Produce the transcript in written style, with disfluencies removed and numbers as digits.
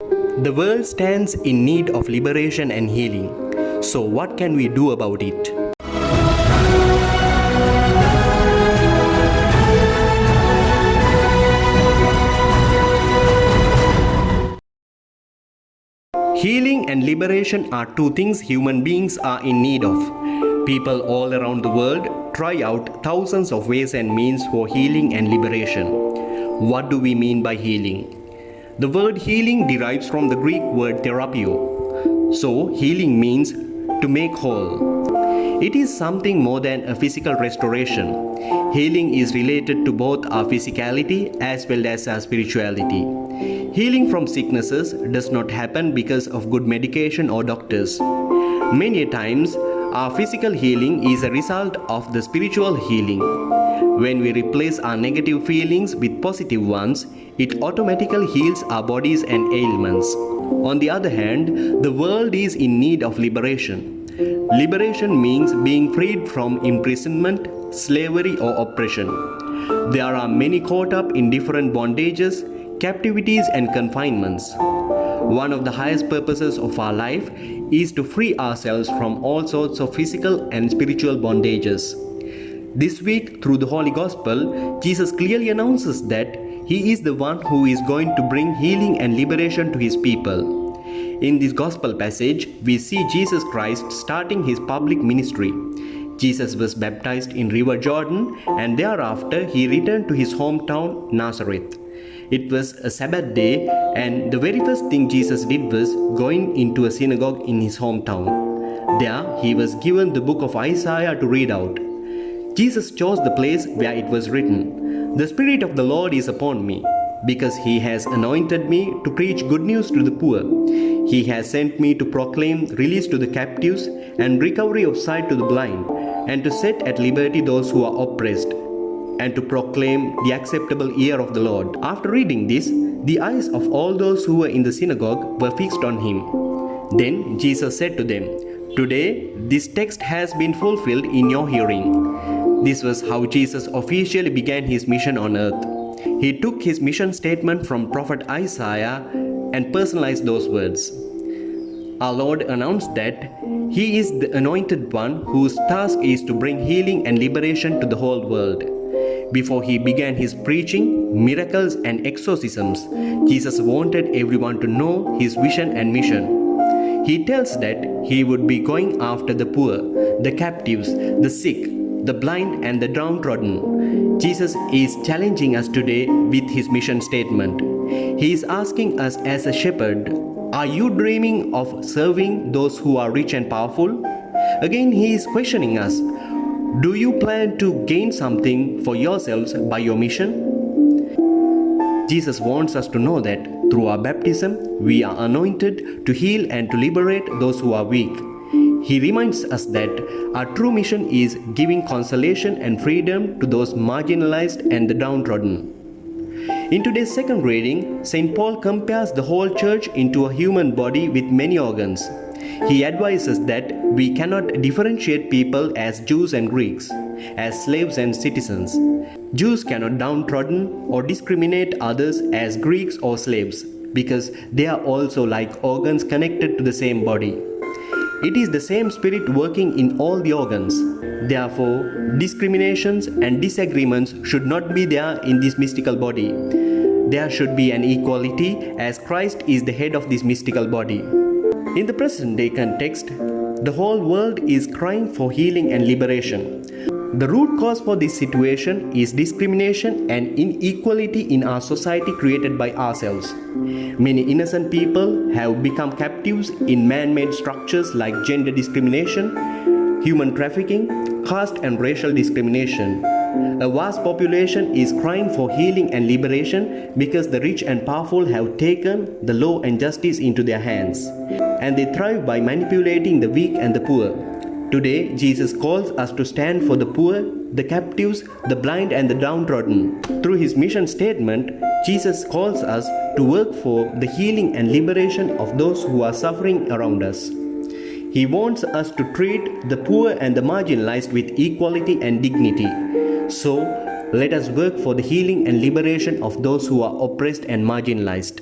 The world stands in need of liberation and healing. So, what can we do about it? Healing and liberation are two things human beings are in need of. People all around the world try out thousands of ways and means for healing and liberation. What do we mean by healing? The word healing derives from the Greek word therapio. So, healing means to make whole. It is something more than a physical restoration. Healing is related to both our physicality as well as our spirituality. Healing from sicknesses does not happen because of good medication or doctors. Many times, our physical healing is a result of the spiritual healing. When we replace our negative feelings with positive ones, it automatically heals our bodies and ailments. On the other hand, the world is in need of liberation. Liberation means being freed from imprisonment, slavery, or oppression. There are many caught up in different bondages, captivities, and confinements. One of the highest purposes of our life is to free ourselves from all sorts of physical and spiritual bondages. This week, through the Holy Gospel, Jesus clearly announces that He is the one who is going to bring healing and liberation to His people. In this Gospel passage, we see Jesus Christ starting His public ministry. Jesus was baptized in River Jordan, and thereafter He returned to His hometown, Nazareth. It was a Sabbath day, and the very first thing Jesus did was going into a synagogue in his hometown. There, he was given the book of Isaiah to read out. Jesus chose the place where it was written, "The Spirit of the Lord is upon me, because He has anointed me to preach good news to the poor. He has sent me to proclaim release to the captives and recovery of sight to the blind, and to set at liberty those who are oppressed, and to proclaim the acceptable year of the Lord." After reading this, the eyes of all those who were in the synagogue were fixed on Him. Then Jesus said to them, "Today, this text has been fulfilled in your hearing." This was how Jesus officially began His mission on earth. He took His mission statement from Prophet Isaiah and personalized those words. Our Lord announced that He is the anointed one whose task is to bring healing and liberation to the whole world. Before He began His preaching, miracles, and exorcisms, Jesus wanted everyone to know His vision and mission. He tells that He would be going after the poor, the captives, the sick, the blind, and the downtrodden. Jesus is challenging us today with His mission statement. He is asking us as a shepherd, are you dreaming of serving those who are rich and powerful? Again, He is questioning us. Do you plan to gain something for yourselves by your mission? Jesus wants us to know that through our baptism, we are anointed to heal and to liberate those who are weak. He reminds us that our true mission is giving consolation and freedom to those marginalized and the downtrodden. In today's second reading, St. Paul compares the whole church into a human body with many organs. He advises that we cannot differentiate people as Jews and Greeks, as slaves and citizens. Jews cannot downtrodden or discriminate others as Greeks or slaves, because they are also like organs connected to the same body. It is the same Spirit working in all the organs. Therefore, discriminations and disagreements should not be there in this mystical body. There should be an equality, as Christ is the head of this mystical body. In the present day context, the whole world is crying for healing and liberation. The root cause for this situation is discrimination and inequality in our society created by ourselves. Many innocent people have become captives in man-made structures like gender discrimination, human trafficking, caste and racial discrimination. A vast population is crying for healing and liberation because the rich and powerful have taken the law and justice into their hands, and they thrive by manipulating the weak and the poor. Today, Jesus calls us to stand for the poor, the captives, the blind, and the downtrodden. Through His mission statement, Jesus calls us to work for the healing and liberation of those who are suffering around us. He wants us to treat the poor and the marginalized with equality and dignity. So, let us work for the healing and liberation of those who are oppressed and marginalized.